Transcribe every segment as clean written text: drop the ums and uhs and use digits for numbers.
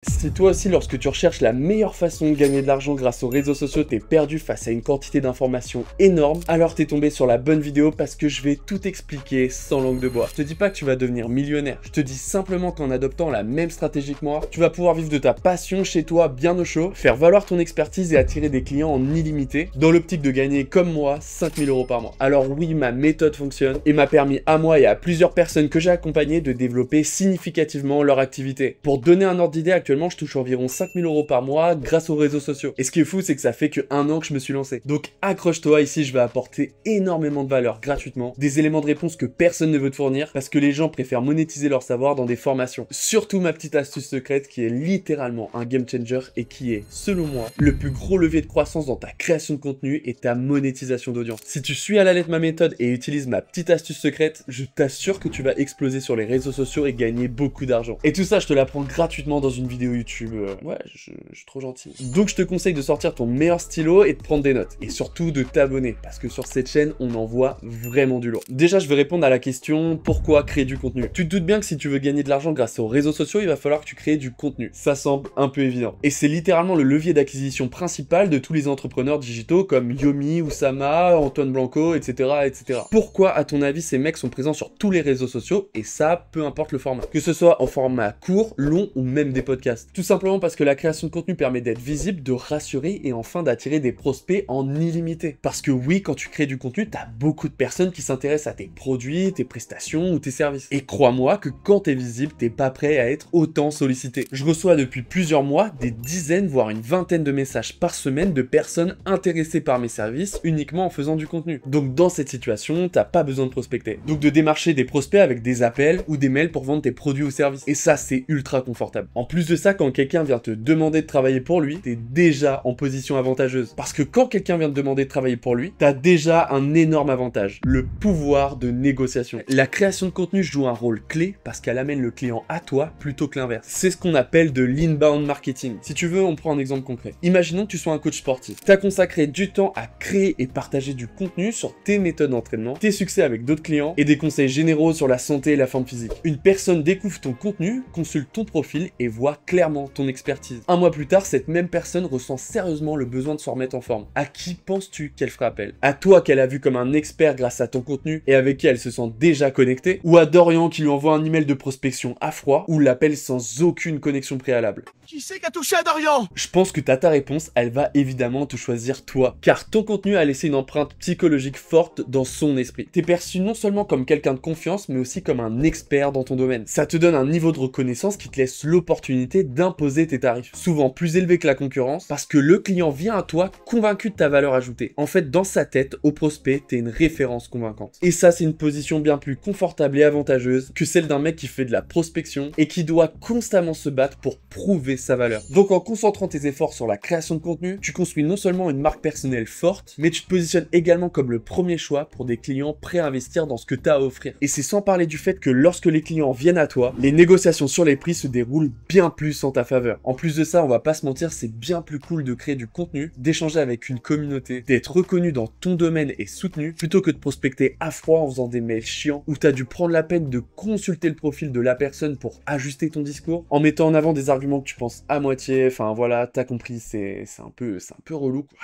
Si toi aussi, lorsque tu recherches la meilleure façon de gagner de l'argent grâce aux réseaux sociaux, t'es perdu face à une quantité d'informations énorme, alors t'es tombé sur la bonne vidéo parce que je vais tout expliquer sans langue de bois. Je te dis pas que tu vas devenir millionnaire, je te dis simplement qu'en adoptant la même stratégie que moi, tu vas pouvoir vivre de ta passion chez toi bien au chaud, faire valoir ton expertise et attirer des clients en illimité, dans l'optique de gagner comme moi 5000 € par mois. Alors oui, ma méthode fonctionne et m'a permis à moi et à plusieurs personnes que j'ai accompagnées de développer significativement leur activité. Pour donner un ordre d'idée, actuellement je touche environ 5000 € par mois grâce aux réseaux sociaux. Et ce qui est fou, c'est que ça fait que 1 an que je me suis lancé. Donc accroche-toi, ici je vais apporter énormément de valeur gratuitement, des éléments de réponse que personne ne veut te fournir parce que les gens préfèrent monétiser leur savoir dans des formations. Surtout ma petite astuce secrète qui est littéralement un game changer et qui est, selon moi, le plus gros levier de croissance dans ta création de contenu et ta monétisation d'audience. Si tu suis à la lettre ma méthode et utilises ma petite astuce secrète, je t'assure que tu vas exploser sur les réseaux sociaux et gagner beaucoup d'argent. Et tout ça, je te l'apprends gratuitement dans une vidéo YouTube. Ouais, je suis trop gentil. Donc je te conseille de sortir ton meilleur stylo et de prendre des notes. Et surtout de t'abonner, parce que sur cette chaîne, on envoie vraiment du lourd. Déjà, je vais répondre à la question, pourquoi créer du contenu? Tu te doutes bien que si tu veux gagner de l'argent grâce aux réseaux sociaux, il va falloir que tu crées du contenu. Ça semble un peu évident. Et c'est littéralement le levier d'acquisition principal de tous les entrepreneurs digitaux comme Yomi, Oussama, Antoine Blanco, etc., etc. Pourquoi, à ton avis, ces mecs sont présents sur tous les réseaux sociaux? Et ça, peu importe le format. Que ce soit en format court, long ou même des podcasts. Tout simplement parce que la création de contenu permet d'être visible, de rassurer et enfin d'attirer des prospects en illimité. Parce que oui, quand tu crées du contenu, t'as beaucoup de personnes qui s'intéressent à tes produits, tes prestations ou tes services. Et crois-moi que quand t'es visible, t'es pas prêt à être autant sollicité. Je reçois depuis plusieurs mois des dizaines, voire une vingtaine de messages par semaine de personnes intéressées par mes services uniquement en faisant du contenu. Donc dans cette situation, t'as pas besoin de prospecter. Donc de démarcher des prospects avec des appels ou des mails pour vendre tes produits ou services. Et ça, c'est ultra confortable. En plus de ça, quand quelqu'un vient te demander de travailler pour lui, t'es déjà en position avantageuse. Parce que quand quelqu'un vient te demander de travailler pour lui, t'as déjà un énorme avantage, le pouvoir de négociation. La création de contenu joue un rôle clé parce qu'elle amène le client à toi plutôt que l'inverse. C'est ce qu'on appelle de l'inbound marketing. Si tu veux, on prend un exemple concret. Imaginons que tu sois un coach sportif. T'as consacré du temps à créer et partager du contenu sur tes méthodes d'entraînement, tes succès avec d'autres clients et des conseils généraux sur la santé et la forme physique. Une personne découvre ton contenu, consulte ton profil et voit clairement ton expertise. Un mois plus tard, cette même personne ressent sérieusement le besoin de se remettre en forme. À qui penses-tu qu'elle fera appel? À toi qu'elle a vu comme un expert grâce à ton contenu et avec qui elle se sent déjà connectée? Ou à Dorian qui lui envoie un email de prospection à froid ou l'appelle sans aucune connexion préalable? Qui c'est qui a touché à Dorian? Je pense que t'as ta réponse, elle va évidemment te choisir toi. Car ton contenu a laissé une empreinte psychologique forte dans son esprit. T'es perçu non seulement comme quelqu'un de confiance, mais aussi comme un expert dans ton domaine. Ça te donne un niveau de reconnaissance qui te laisse l'opportunité d'imposer tes tarifs, souvent plus élevés que la concurrence, parce que le client vient à toi convaincu de ta valeur ajoutée. En fait, dans sa tête, au prospect, t'es une référence convaincante. Et ça, c'est une position bien plus confortable et avantageuse que celle d'un mec qui fait de la prospection et qui doit constamment se battre pour prouver sa valeur. Donc en concentrant tes efforts sur la création de contenu, tu construis non seulement une marque personnelle forte, mais tu te positionnes également comme le premier choix pour des clients prêts à investir dans ce que tu as à offrir. Et c'est sans parler du fait que lorsque les clients viennent à toi, les négociations sur les prix se déroulent bien plus en ta faveur. En plus de ça, on va pas se mentir, c'est bien plus cool de créer du contenu, d'échanger avec une communauté, d'être reconnu dans ton domaine et soutenu, plutôt que de prospecter à froid en faisant des mails chiants, où tu as dû prendre la peine de consulter le profil de la personne pour ajuster ton discours, en mettant en avant des arguments que tu penses à moitié, enfin voilà, t'as compris, c'est un peu relou quoi.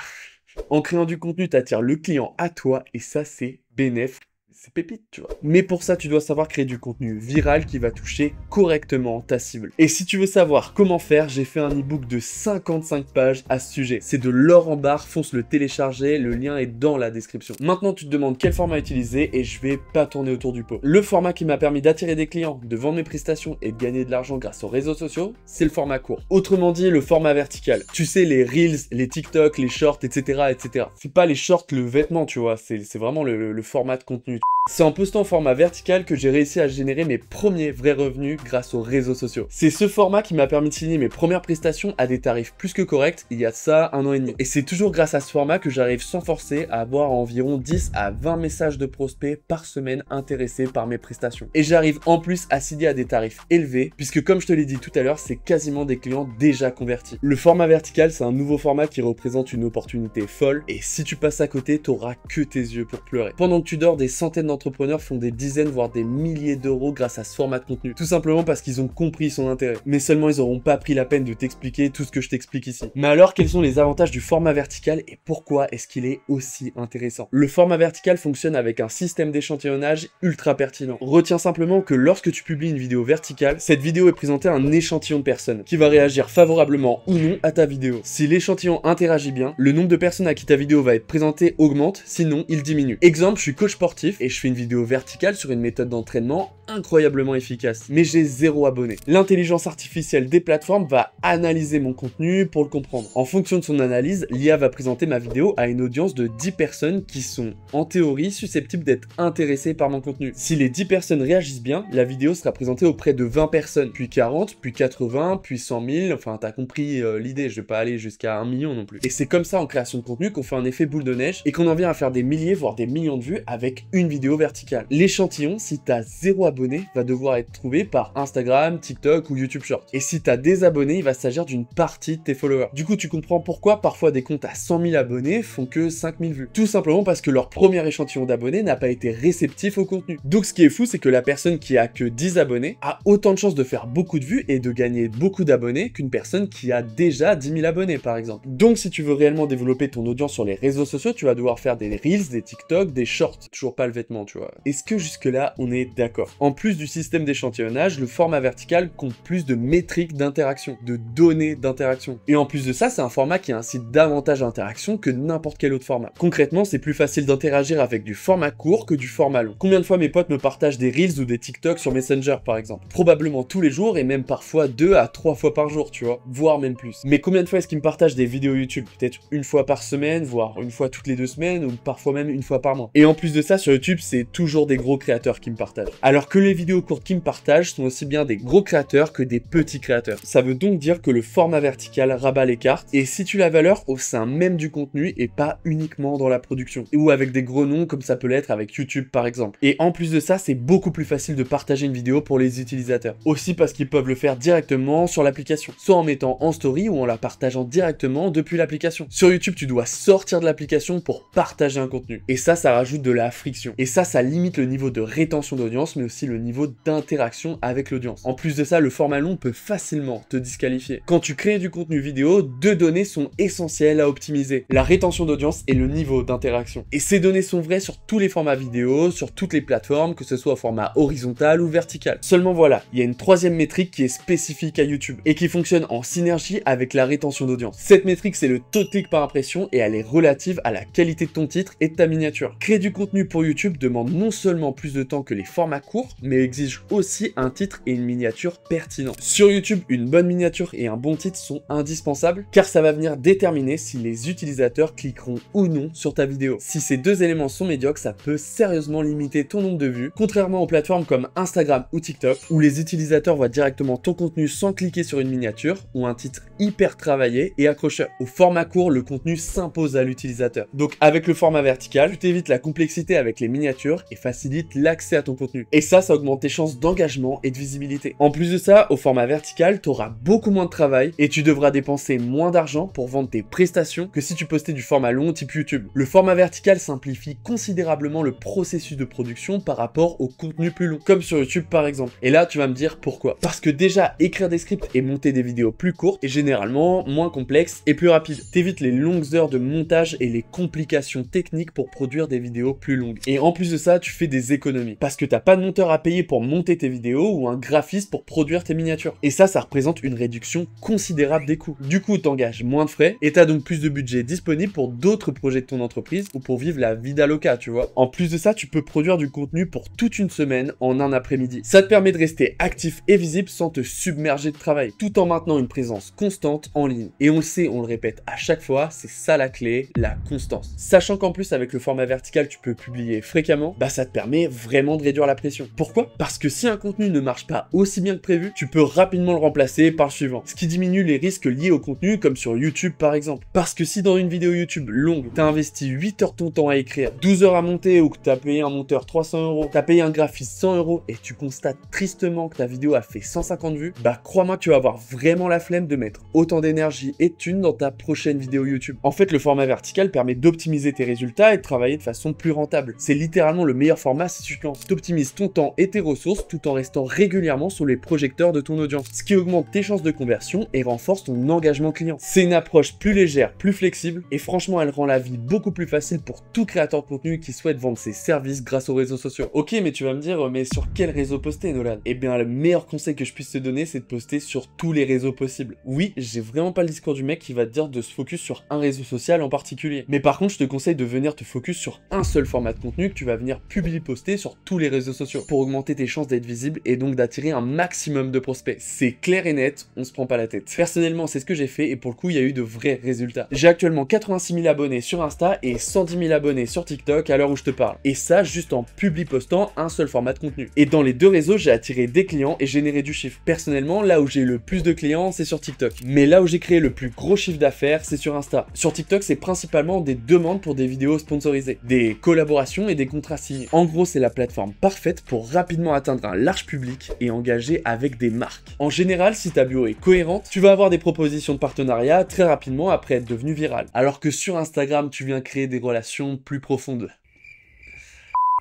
En créant du contenu, t'attires le client à toi et ça c'est bénéf. C'est pépite, tu vois. Mais pour ça, tu dois savoir créer du contenu viral qui va toucher correctement ta cible. Et si tu veux savoir comment faire, j'ai fait un e-book de 55 pages à ce sujet. C'est de l'or en barre, fonce le télécharger, le lien est dans la description. Maintenant, tu te demandes quel format utiliser et je vais pas tourner autour du pot. Le format qui m'a permis d'attirer des clients, de vendre mes prestations et de gagner de l'argent grâce aux réseaux sociaux, c'est le format court. Autrement dit, le format vertical. Tu sais, les Reels, les TikTok, les Shorts, etc., etc. C'est pas les Shorts le vêtement, tu vois, c'est vraiment le format de contenu. C'est en postant en format vertical que j'ai réussi à générer mes premiers vrais revenus grâce aux réseaux sociaux. C'est ce format qui m'a permis de signer mes premières prestations à des tarifs plus que corrects il y a de ça 1 an et demi. Et c'est toujours grâce à ce format que j'arrive sans forcer à avoir environ 10 à 20 messages de prospects par semaine intéressés par mes prestations. Et j'arrive en plus à signer à des tarifs élevés puisque comme je te l'ai dit tout à l'heure, c'est quasiment des clients déjà convertis. Le format vertical, c'est un nouveau format qui représente une opportunité folle et si tu passes à côté, t'auras que tes yeux pour pleurer. Pendant que tu dors, des centaines centaines d'entrepreneurs font des dizaines voire des milliers d'euros grâce à ce format de contenu. Tout simplement parce qu'ils ont compris son intérêt. Mais seulement ils n'auront pas pris la peine de t'expliquer tout ce que je t'explique ici. Mais alors, quels sont les avantages du format vertical et pourquoi est-ce qu'il est aussi intéressant? Le format vertical fonctionne avec un système d'échantillonnage ultra pertinent. Retiens simplement que lorsque tu publies une vidéo verticale, cette vidéo est présentée à un échantillon de personnes qui va réagir favorablement ou non à ta vidéo. Si l'échantillon interagit bien, le nombre de personnes à qui ta vidéo va être présentée augmente, sinon il diminue. Exemple, je suis coach sportif et je fais une vidéo verticale sur une méthode d'entraînement incroyablement efficace, mais j'ai 0 abonnés. L'intelligence artificielle des plateformes va analyser mon contenu pour le comprendre. En fonction de son analyse, l'IA va présenter ma vidéo à une audience de 10 personnes qui sont, en théorie, susceptibles d'être intéressées par mon contenu. Si les 10 personnes réagissent bien, la vidéo sera présentée auprès de 20 personnes, puis 40, puis 80, puis 100 000, enfin t'as compris l'idée, je vais pas aller jusqu'à 1 million non plus. Et c'est comme ça en création de contenu qu'on fait un effet boule de neige et qu'on en vient à faire des milliers, voire des millions de vues avec une vidéo verticale. L'échantillon, si t'as 0 abonnés, va devoir être trouvé par Instagram, TikTok ou YouTube Short. Et si t'as des abonnés, il va s'agir d'une partie de tes followers. Du coup, tu comprends pourquoi parfois des comptes à 100 000 abonnés font que 5 000 vues. Tout simplement parce que leur premier échantillon d'abonnés n'a pas été réceptif au contenu. Donc ce qui est fou, c'est que la personne qui a que 10 abonnés a autant de chances de faire beaucoup de vues et de gagner beaucoup d'abonnés qu'une personne qui a déjà 10 000 abonnés par exemple. Donc si tu veux réellement développer ton audience sur les réseaux sociaux, tu vas devoir faire des Reels, des TikTok, des Shorts. Toujours pas le vêtement, tu vois. Est-ce que jusque là, on est d'accord? En plus du système d'échantillonnage, le format vertical compte plus de métriques d'interaction, de données d'interaction. Et en plus de ça, c'est un format qui incite davantage d'interactions que n'importe quel autre format. Concrètement, c'est plus facile d'interagir avec du format court que du format long. Combien de fois mes potes me partagent des Reels ou des TikTok sur Messenger par exemple? Probablement tous les jours et même parfois 2 à 3 fois par jour, tu vois, voire même plus. Mais combien de fois est-ce qu'ils me partagent des vidéos YouTube? Peut-être une fois par semaine, voire une fois toutes les 2 semaines ou parfois même une fois par mois. Et en plus de ça, sur YouTube, c'est toujours des gros créateurs qui me partagent. Alors que les vidéos courtes qui me partagent sont aussi bien des gros créateurs que des petits créateurs. Ça veut donc dire que le format vertical rabat les cartes et situe la valeur au sein même du contenu et pas uniquement dans la production. Ou avec des gros noms comme ça peut l'être avec YouTube par exemple. Et en plus de ça, c'est beaucoup plus facile de partager une vidéo pour les utilisateurs. Aussi parce qu'ils peuvent le faire directement sur l'application, soit en mettant en story ou en la partageant directement depuis l'application. Sur YouTube, tu dois sortir de l'application pour partager un contenu. Et ça rajoute de la friction. Et ça limite le niveau de rétention d'audience, mais aussi le niveau d'interaction avec l'audience. En plus de ça, le format long peut facilement te disqualifier. Quand tu crées du contenu vidéo, 2 données sont essentielles à optimiser: la rétention d'audience et le niveau d'interaction. Et ces données sont vraies sur tous les formats vidéo, sur toutes les plateformes, que ce soit au format horizontal ou vertical. Seulement voilà, il y a une troisième métrique qui est spécifique à YouTube et qui fonctionne en synergie avec la rétention d'audience. Cette métrique, c'est le taux de clic par impression et elle est relative à la qualité de ton titre et de ta miniature. Créer du contenu pour YouTube demande non seulement plus de temps que les formats courts, mais exige aussi un titre et une miniature pertinents. Sur YouTube, une bonne miniature et un bon titre sont indispensables car ça va venir déterminer si les utilisateurs cliqueront ou non sur ta vidéo. Si ces 2 éléments sont médiocres, ça peut sérieusement limiter ton nombre de vues, contrairement aux plateformes comme Instagram ou TikTok où les utilisateurs voient directement ton contenu sans cliquer sur une miniature ou un titre hyper travaillé et accrocheur. Au format court, le contenu s'impose à l'utilisateur. Donc avec le format vertical, tu t'évites la complexité avec les miniatures et facilite l'accès à ton contenu. Et ça augmente tes chances d'engagement et de visibilité. En plus de ça, au format vertical, tu auras beaucoup moins de travail et tu devras dépenser moins d'argent pour vendre tes prestations que si tu postais du format long type YouTube. Le format vertical simplifie considérablement le processus de production par rapport au contenu plus long, comme sur YouTube par exemple. Et là, tu vas me dire pourquoi. Parce que déjà, écrire des scripts et monter des vidéos plus courtes est généralement moins complexe et plus rapide. T'évites les longues heures de montage et les complications techniques pour produire des vidéos plus longues. Et en plus de ça, tu fais des économies parce que t'as pas de monteur à payer pour monter tes vidéos ou un graphiste pour produire tes miniatures. Et ça représente une réduction considérable des coûts. Du coup, t'engages moins de frais et t'as donc plus de budget disponible pour d'autres projets de ton entreprise ou pour vivre la vida loca, tu vois. En plus de ça, tu peux produire du contenu pour toute une semaine en un après-midi. Ça te permet de rester actif et visible sans te submerger de travail, tout en maintenant une présence constante en ligne. Et on le sait, on le répète à chaque fois, c'est ça la clé, la constance. Sachant qu'en plus, avec le format vertical, tu peux publier fréquemment, bah ça te permet vraiment de réduire la pression. Pourquoi? Parce que si un contenu ne marche pas aussi bien que prévu, tu peux rapidement le remplacer par le suivant. Ce qui diminue les risques liés au contenu, comme sur YouTube par exemple. Parce que si dans une vidéo YouTube longue, t'as investi 8 heures de ton temps à écrire, 12 heures à monter ou que t'as payé un monteur 300 €, t'as payé un graphiste 100 € et tu constates tristement que ta vidéo a fait 150 vues, bah crois-moi que tu vas avoir vraiment la flemme de mettre autant d'énergie et de thunes dans ta prochaine vidéo YouTube. En fait, le format vertical permet d'optimiser tes résultats et de travailler de façon plus rentable. C'est littéralement le meilleur format si tu te lances. T'optimises ton temps et tes ressources tout en restant régulièrement sous les projecteurs de ton audience, ce qui augmente tes chances de conversion et renforce ton engagement client. C'est une approche plus légère, plus flexible et franchement elle rend la vie beaucoup plus facile pour tout créateur de contenu qui souhaite vendre ses services grâce aux réseaux sociaux. Ok, mais tu vas me dire, mais sur quel réseau poster, Nolan? Eh bien, le meilleur conseil que je puisse te donner, c'est de poster sur tous les réseaux possibles. Oui, j'ai vraiment pas le discours du mec qui va te dire de se focus sur un réseau social en particulier. Mais par contre, je te conseille de venir te focus sur un seul format de contenu que tu vas venir publier poster sur tous les réseaux sociaux pour augmenter tes chances d'être visible et donc d'attirer un maximum de prospects. C'est clair et net, on se prend pas la tête. Personnellement, c'est ce que j'ai fait et pour le coup, il y a eu de vrais résultats. J'ai actuellement 86 000 abonnés sur Insta et 110 000 abonnés sur TikTok à l'heure où je te parle. Et ça, juste en postant un seul format de contenu. Et dans les deux réseaux, j'ai attiré des clients et généré du chiffre. Personnellement, là où j'ai eu le plus de clients, c'est sur TikTok. Mais là où j'ai créé le plus gros chiffre d'affaires, c'est sur Insta. Sur TikTok, c'est principalement des demandes pour des vidéos sponsorisées, des collaborations et des contrats signés. En gros, c'est la plateforme parfaite pour rapidement atteindre un large public et engager avec des marques. En général, si ta bio est cohérente, tu vas avoir des propositions de partenariat très rapidement après être devenu viral. Alors que sur Instagram, tu viens créer des relations plus profondes.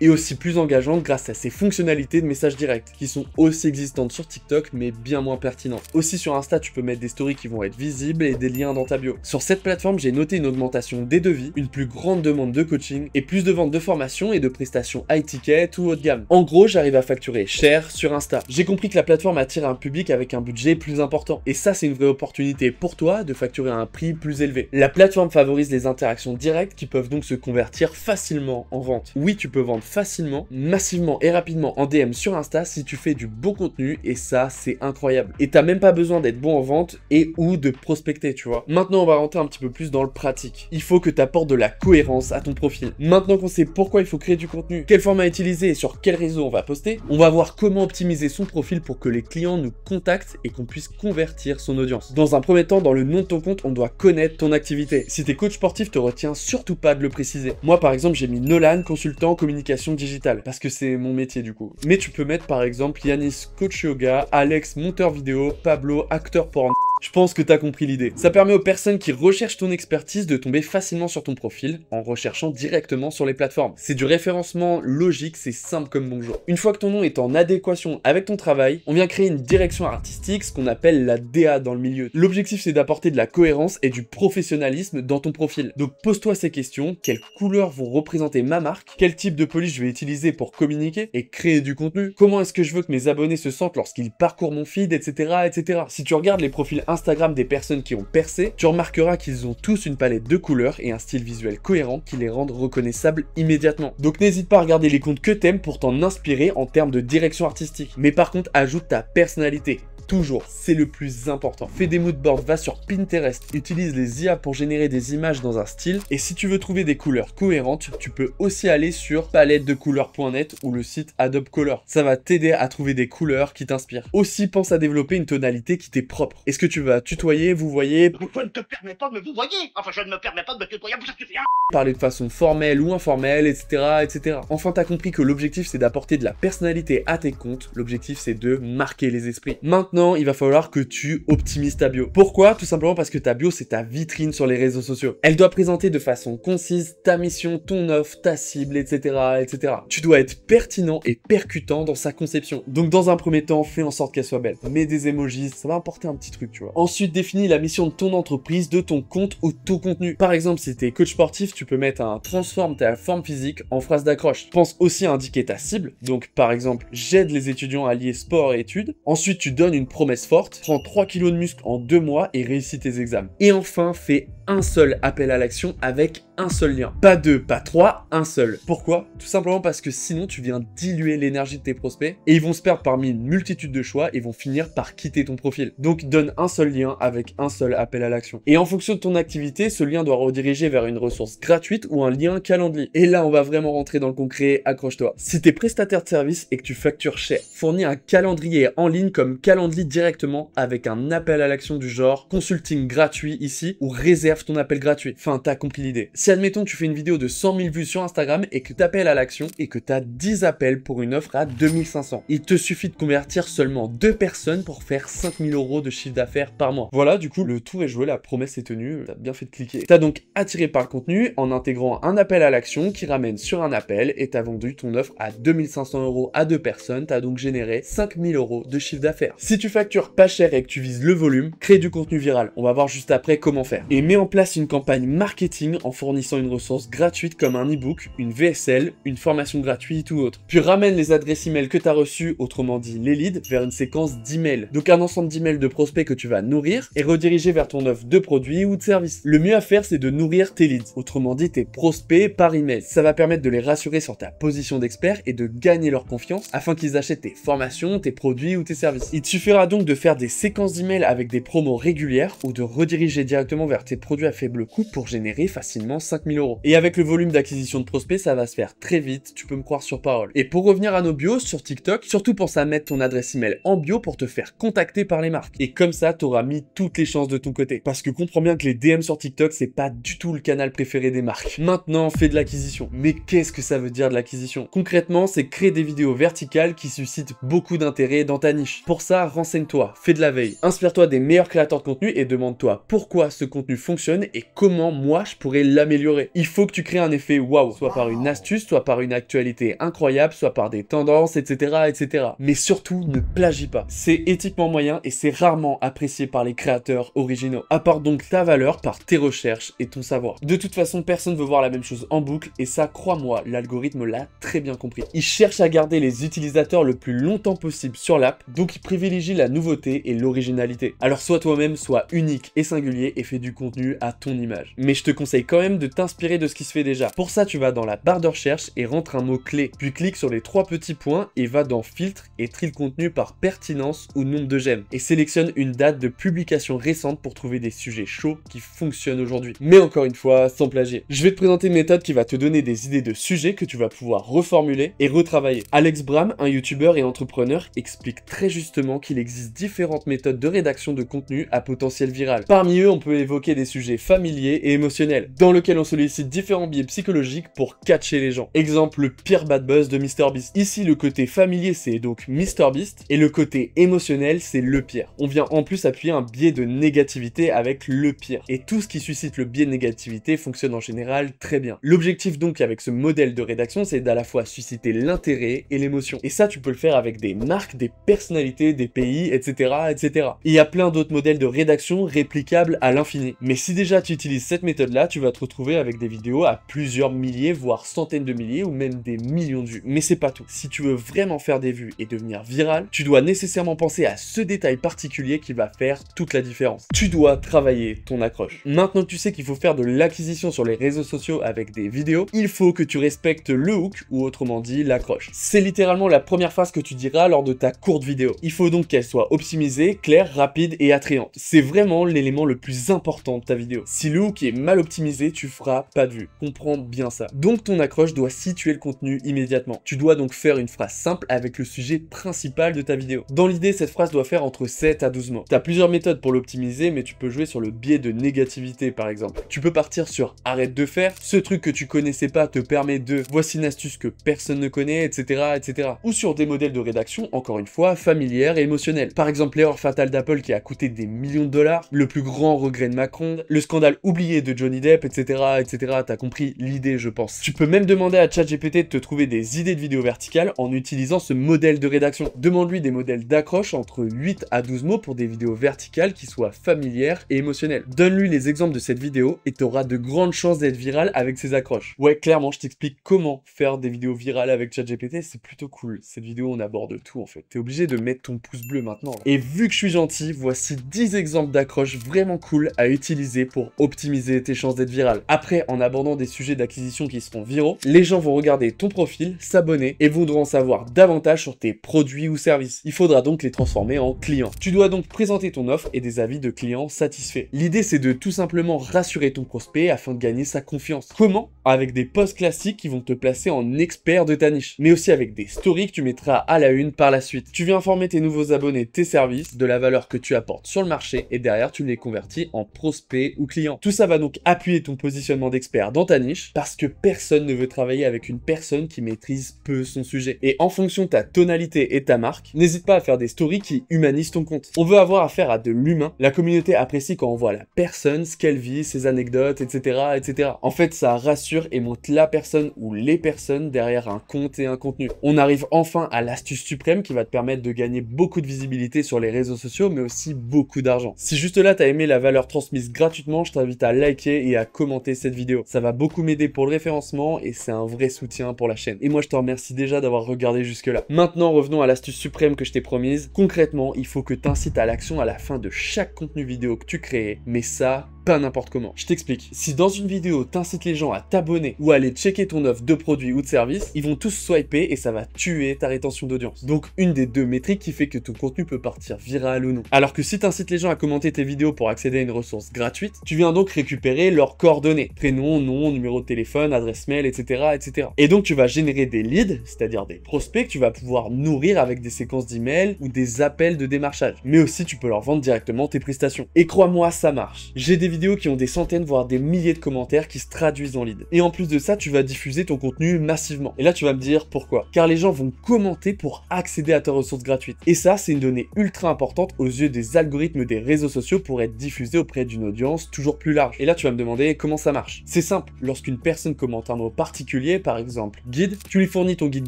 Et aussi plus engageante grâce à ses fonctionnalités de messages directs, qui sont aussi existantes sur TikTok, mais bien moins pertinentes. Aussi sur Insta, tu peux mettre des stories qui vont être visibles et des liens dans ta bio. Sur cette plateforme, j'ai noté une augmentation des devis, une plus grande demande de coaching, et plus de ventes de formation et de prestations high ticket ou haut de gamme. En gros, j'arrive à facturer cher sur Insta. J'ai compris que la plateforme attire un public avec un budget plus important, et ça c'est une vraie opportunité pour toi de facturer à un prix plus élevé. La plateforme favorise les interactions directes qui peuvent donc se convertir facilement en vente. Oui, tu peux vendre facilement, massivement et rapidement en DM sur Insta si tu fais du bon contenu et ça c'est incroyable. Et t'as même pas besoin d'être bon en vente et ou de prospecter, tu vois. Maintenant on va rentrer un petit peu plus dans le pratique. Il faut que tu apportes de la cohérence à ton profil. Maintenant qu'on sait pourquoi il faut créer du contenu, quel format utiliser et sur quel réseau on va poster, on va voir comment optimiser son profil pour que les clients nous contactent et qu'on puisse convertir son audience. Dans un premier temps, dans le nom de ton compte, on doit connaître ton activité. Si t'es coach sportif, te retiens surtout pas de le préciser. Moi par exemple, j'ai mis Nolan, consultant communication digitale, parce que c'est mon métier du coup. Mais tu peux mettre par exemple Yanis, coach yoga, Alex, monteur vidéo, Pablo, acteur porno. Je pense que t'as compris l'idée. Ça permet aux personnes qui recherchent ton expertise de tomber facilement sur ton profil en recherchant directement sur les plateformes. C'est du référencement logique, c'est simple comme bonjour. Une fois que ton nom est en adéquation avec ton travail, on vient créer une direction artistique, ce qu'on appelle la DA dans le milieu. L'objectif c'est d'apporter de la cohérence et du professionnalisme dans ton profil. Donc pose-toi ces questions, quelles couleurs vont représenter ma marque, quel type de police je vais utiliser pour communiquer et créer du contenu, comment est-ce que je veux que mes abonnés se sentent lorsqu'ils parcourent mon feed, etc., etc. Si tu regardes les profils Instagram des personnes qui ont percé, tu remarqueras qu'ils ont tous une palette de couleurs et un style visuel cohérent qui les rendent reconnaissables immédiatement. Donc n'hésite pas à regarder les comptes que t'aimes pour t'en inspirer en termes de direction artistique. Mais par contre, ajoute ta personnalité. Toujours, c'est le plus important. Fais des moodboards, va sur Pinterest, utilise les IA pour générer des images dans un style, et si tu veux trouver des couleurs cohérentes, tu peux aussi aller sur palettedecouleurs.net ou le site Adobe Color. Ça va t'aider à trouver des couleurs qui t'inspirent. Aussi, pense à développer une tonalité qui t'est propre. Est-ce que tu vas tutoyer, vous voyez? Je ne te permets pas de me vous voyez. Enfin, je ne me permets pas de me tutoyer parce que c'est un... Parler de façon formelle ou informelle, etc., etc. Enfin, t'as compris que l'objectif c'est d'apporter de la personnalité à tes comptes. L'objectif c'est de marquer les esprits. Maintenant, il va falloir que tu optimises ta bio. Pourquoi? Tout simplement parce que ta bio c'est ta vitrine sur les réseaux sociaux. Elle doit présenter de façon concise ta mission, ton offre, ta cible, etc., etc. Tu dois être pertinent et percutant dans sa conception. Donc dans un premier temps, fais en sorte qu'elle soit belle. Mets des emojis, ça va apporter un petit truc, tu vois. Ensuite, définis la mission de ton entreprise, de ton compte ou de ton contenu. Par exemple, si t'es coach sportif, tu peux mettre un transforme ta forme physique en phrase d'accroche. Pense aussi à indiquer ta cible. Donc par exemple, j'aide les étudiants à lier sport et études. Ensuite, tu donnes une promesse forte, prends 3 kilos de muscle en 2 mois et réussis tes examens. Et enfin, fais un seul appel à l'action avec un seul lien. Pas deux, pas trois, un seul. Pourquoi? Tout simplement parce que sinon tu viens diluer l'énergie de tes prospects et ils vont se perdre parmi une multitude de choix et vont finir par quitter ton profil. Donc donne un seul lien avec un seul appel à l'action. Et en fonction de ton activité, ce lien doit rediriger vers une ressource gratuite ou un lien Calendly. Et là, on va vraiment rentrer dans le concret, accroche-toi. Si t'es prestataire de service et que tu factures cher, fournis un calendrier en ligne comme Calendly directement avec un appel à l'action du genre consulting gratuit ici ou réserve ton appel gratuit. Enfin, t'as compris l'idée. Si admettons tu fais une vidéo de 100 000 vues sur Instagram et que t'appelles à l'action et que t'as 10 appels pour une offre à 2500. Il te suffit de convertir seulement 2 personnes pour faire 5000 € de chiffre d'affaires par mois. Voilà, du coup, le tour est joué, la promesse est tenue, t'as bien fait de cliquer. T'as donc attiré par le contenu en intégrant un appel à l'action qui ramène sur un appel et t'as vendu ton offre à 2500 € à 2 personnes, t'as donc généré 5000 € de chiffre d'affaires. Si tu factures pas cher et que tu vises le volume, crée du contenu viral. On va voir juste après comment faire. Et mets en place une campagne marketing en fournissant une ressource gratuite comme un e-book, une VSL, une formation gratuite ou autre. Puis ramène les adresses email que tu as reçues, autrement dit les leads, vers une séquence d'emails. Donc un ensemble d'emails de prospects que tu vas nourrir et rediriger vers ton offre de produit ou de service. Le mieux à faire, c'est de nourrir tes leads, autrement dit tes prospects par email. Ça va permettre de les rassurer sur ta position d'expert et de gagner leur confiance afin qu'ils achètent tes formations, tes produits ou tes services. Il te suffira donc de faire des séquences d'emails avec des promos régulières ou de rediriger directement vers tes produits à faible coût pour générer facilement 5000 €. Et avec le volume d'acquisition de prospects, ça va se faire très vite, tu peux me croire sur parole. Et pour revenir à nos bios sur TikTok, surtout pense à mettre ton adresse email en bio pour te faire contacter par les marques. Et comme ça, t'auras mis toutes les chances de ton côté. Parce que comprends bien que les DM sur TikTok, c'est pas du tout le canal préféré des marques. Maintenant, fais de l'acquisition. Mais qu'est-ce que ça veut dire de l'acquisition? Concrètement, c'est créer des vidéos verticales qui suscitent beaucoup d'intérêt dans ta niche. Pour ça, renseigne-toi, fais de la veille. Inspire-toi des meilleurs créateurs de contenu et demande-toi pourquoi ce contenu fonctionne et comment moi je pourrais l'améliorer. Il faut que tu crées un effet waouh, soit par une astuce, soit par une actualité incroyable, soit par des tendances, etc., etc. Mais surtout, ne plagie pas. C'est éthiquement moyen et c'est rarement apprécié par les créateurs originaux. Apporte donc ta valeur par tes recherches et ton savoir. De toute façon, personne veut voir la même chose en boucle et ça, crois-moi, l'algorithme l'a très bien compris. Il cherche à garder les utilisateurs le plus longtemps possible sur l'app, donc il privilégie la nouveauté et l'originalité. Alors sois toi-même, sois unique et singulier et fais du contenu à ton image. Mais je te conseille quand même de t'inspirer de ce qui se fait déjà. Pour ça, tu vas dans la barre de recherche et rentre un mot-clé, puis clique sur les 3 petits points et va dans filtre et trie le contenu par pertinence ou nombre de j'aime et sélectionne une date de publication récente pour trouver des sujets chauds qui fonctionnent aujourd'hui. Mais encore une fois, sans plagier. Je vais te présenter une méthode qui va te donner des idées de sujets que tu vas pouvoir reformuler et retravailler. Alex Bram, un youtubeur et entrepreneur, explique très justement qu'il existe différentes méthodes de rédaction de contenu à potentiel viral. Parmi eux, on peut évoquer des sujets familiers et émotionnels, dans lesquels on sollicite différents biais psychologiques pour catcher les gens. Exemple, le pire bad buzz de MrBeast. Ici, le côté familier, c'est donc MrBeast, et le côté émotionnel, c'est le pire. On vient en plus appuyer un biais de négativité avec le pire. Et tout ce qui suscite le biais de négativité fonctionne en général très bien. L'objectif donc avec ce modèle de rédaction, c'est d'à la fois susciter l'intérêt et l'émotion. Et ça, tu peux le faire avec des marques, des personnalités, des pays, etc., etc. Et il y a plein d'autres modèles de rédaction réplicables à l'infini. Mais si déjà tu utilises cette méthode-là, tu vas te retrouver avec des vidéos à plusieurs milliers, voire centaines de milliers, ou même des millions de vues. Mais c'est pas tout. Si tu veux vraiment faire des vues et devenir viral, tu dois nécessairement penser à ce détail particulier qui va faire toute la différence. Tu dois travailler ton accroche. Maintenant que tu sais qu'il faut faire de l'acquisition sur les réseaux sociaux avec des vidéos, il faut que tu respectes le hook, ou autrement dit l'accroche. C'est littéralement la première phrase que tu diras lors de ta courte vidéo. Il faut donc qu'elle soit optimisée, claire, rapide et attrayante. C'est vraiment l'élément le plus important de ta vidéo. Si le hook est mal optimisé, tu feras pas de vue. Comprends bien ça. Donc ton accroche doit situer le contenu immédiatement. Tu dois donc faire une phrase simple avec le sujet principal de ta vidéo. Dans l'idée, cette phrase doit faire entre 7 à 12 mots. Tu as plusieurs méthodes pour l'optimiser, mais tu peux jouer sur le biais de négativité par exemple. Tu peux partir sur arrête de faire, ce truc que tu connaissais pas te permet de, voici une astuce que personne ne connaît, etc., etc. Ou sur des modèles de rédaction, encore une fois, familières et émotionnelles. Par exemple, l'erreur fatale d'Apple qui a coûté des millions de dollars, le plus grand regret de Macron, le scandale oublié de Johnny Depp, etc., etc. T'as compris l'idée, je pense. Tu peux même demander à ChatGPT de te trouver des idées de vidéos verticales en utilisant ce modèle de rédaction. Demande-lui des modèles d'accroche entre 8 à 12 mots pour des vidéos verticales qui soient familières et émotionnelles. Donne-lui les exemples de cette vidéo et t'auras de grandes chances d'être viral avec ces accroches. Ouais, clairement, je t'explique comment faire des vidéos virales avec ChatGPT, c'est plutôt cool. Cette vidéo, on aborde tout en fait. T'es obligé de mettre ton pouce bleu maintenant, là. Et vu que je suis gentil, voici 10 exemples d'accroches vraiment cool à utiliser pour optimiser tes chances d'être viral. Après, en abordant des sujets d'acquisition qui seront viraux, les gens vont regarder ton profil, s'abonner et voudront en savoir davantage sur tes produits ou services. Il faudra donc les transformer en clients. Tu dois donc présenter ton offre et des avis de clients satisfaits. L'idée, c'est de tout simplement rassurer ton prospect afin de gagner sa confiance. Comment? Avec des posts classiques qui vont te placer en expert de ta niche, mais aussi avec des stories que tu mettras à la une par la suite. Tu viens informer tes nouveaux abonnés de tes services, de la valeur que tu apportes sur le marché et derrière tu les convertis en prospects ou clients. Tout ça va donc appuyer ton positionnement d'expert dans ta niche parce que personne ne veut travailler avec une personne qui maîtrise peu son sujet. Et en fonction de ta tonalité et ta marque, n'hésite pas à faire des stories qui humanisent ton compte. On veut avoir affaire à de l'humain. La communauté apprécie quand on voit la personne, ce qu'elle vit, ses anecdotes, etc., etc. En fait, ça rassure et montre la personne ou les personnes derrière un compte et un contenu. On arrive enfin à l'astuce suprême qui va te permettre de gagner beaucoup de visibilité sur les réseaux sociaux, mais aussi beaucoup d'argent. Si juste là, t'as aimé la valeur transmise gratuitement, je t'invite à liker et à commenter cette vidéo. Ça va beaucoup m'aider pour le référencement et c'est un vrai soutien pour la chaîne. Et moi, je te remercie déjà d'avoir regardé jusque-là. Maintenant, revenons à l'astuce suprême que je t'ai promise. Concrètement, il faut que tu incites à l'action à la fin de chaque contenu vidéo que tu crées, mais ça, pas n'importe comment. Je t'explique. Si dans une vidéo, t'incites les gens à t'abonner ou à aller checker ton offre de produit ou de service, ils vont tous swiper et ça va tuer ta rétention d'audience. Donc, une des deux métriques qui fait que ton contenu peut partir viral ou non. Alors que si t'incites les gens à commenter tes vidéos pour accéder à une ressource gratuite, tu viens donc récupérer leurs coordonnées. Prénom, nom, numéro de téléphone, adresse mail, etc., etc. Et donc, tu vas générer des leads, c'est-à-dire des prospects que tu vas pouvoir nourrir avec des séquences d'emails ou des appels de démarchage. Mais aussi, tu peux leur vendre directement tes prestations. Et crois-moi, ça marche. J'ai des vidéos qui ont des centaines voire des milliers de commentaires qui se traduisent en lead. Et en plus de ça, tu vas diffuser ton contenu massivement. Et là, tu vas me dire pourquoi. Car les gens vont commenter pour accéder à ta ressource gratuite. Et ça, c'est une donnée ultra importante aux yeux des algorithmes des réseaux sociaux pour être diffusée auprès d'une audience toujours plus large. Et là, tu vas me demander comment ça marche. C'est simple. Lorsqu'une personne commente un mot particulier, par exemple guide, tu lui fournis ton guide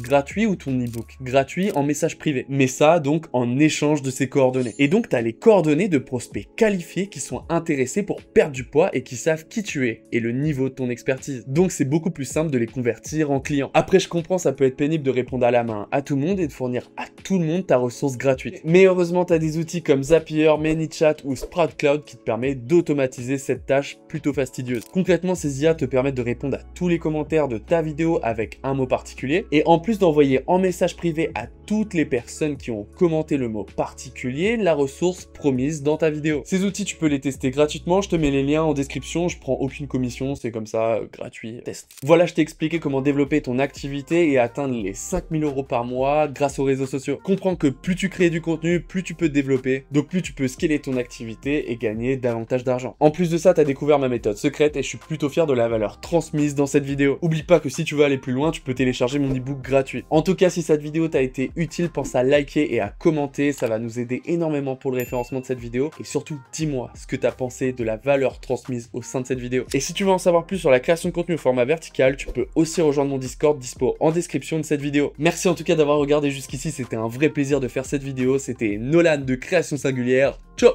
gratuit ou ton e-book gratuit en message privé. Mais ça, donc, en échange de ses coordonnées. Et donc, tu as les coordonnées de prospects qualifiés qui sont intéressés pour perdre du poids et qui savent qui tu es et le niveau de ton expertise. Donc c'est beaucoup plus simple de les convertir en clients. Après je comprends, ça peut être pénible de répondre à la main à tout le monde et de fournir à tout le monde ta ressource gratuite. Mais heureusement tu as des outils comme Zapier, ManyChat ou SproutCloud qui te permettent d'automatiser cette tâche plutôt fastidieuse. Concrètement ces IA te permettent de répondre à tous les commentaires de ta vidéo avec un mot particulier et en plus d'envoyer en message privé à toutes les personnes qui ont commenté le mot particulier la ressource promise dans ta vidéo. Ces outils tu peux les tester gratuitement, je te mets les liens en description, je prends aucune commission, c'est comme ça, gratuit, test. Voilà, je t'ai expliqué comment développer ton activité et atteindre les 5000 € par mois grâce aux réseaux sociaux. Comprends que plus tu crées du contenu, plus tu peux te développer, donc plus tu peux scaler ton activité et gagner davantage d'argent. En plus de ça, t'as découvert ma méthode secrète et je suis plutôt fier de la valeur transmise dans cette vidéo. Oublie pas que si tu veux aller plus loin, tu peux télécharger mon ebook gratuit. En tout cas, si cette vidéo t'a été utile, pense à liker et à commenter, ça va nous aider énormément pour le référencement de cette vidéo. Et surtout, dis-moi ce que t'as pensé de la valeur transmise au sein de cette vidéo. Et si tu veux en savoir plus sur la création de contenu au format vertical, tu peux aussi rejoindre mon Discord dispo en description de cette vidéo. Merci en tout cas d'avoir regardé jusqu'ici, c'était un vrai plaisir de faire cette vidéo. C'était Nolan de Création Singulière. Ciao!